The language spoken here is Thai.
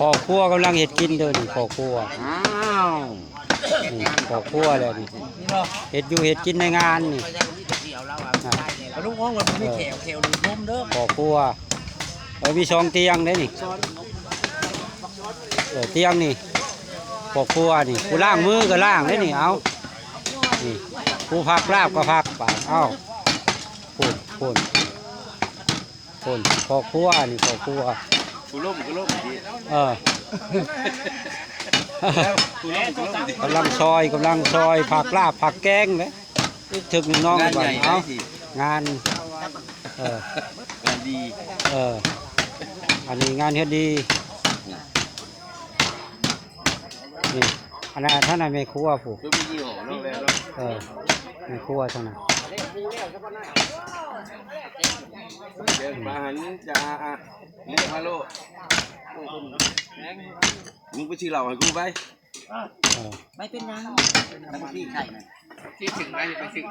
พ่อครัวกำลังเห็ดกินเด้อนี่พ่อครัว อ้าว นี่พ่อครัวแล้วนี่ นี่บ่ เห็ดอยู่เห็ดกินในงานนี่ ลูกน้องมันมีแขวหลุดนมเด้อ พ่อครัวมีสองเตียงได้นี่เตียงนี่พ่อครัวนี่กูล้างมือก็ล้างได้นี่เอานี่กูพักลาบก็พักปากเอาพูนพ่อครัวนี่พ่อครัว กูล่มดี กูล่มดี กำลังซอยผักลาบผักแกงเลยถึงน้อง งาน บ้า ใหญ่ เอา สิ งานงเออานดี อันนี้งานเฮ็ดดีนี่อันนั้นท่านนายไม่ครัวผู้ เพื่อพี่ยี่ห้อน้องแล้วเนาะ ไม่ครัวเท่านั้น เดี๋ยวปลาหันจะเรียกมาโลมึงไปชื่อเราให้กูไป เออ ไม่เป็นยังที่ไข่น่ะที่ถึงได้ไปถึง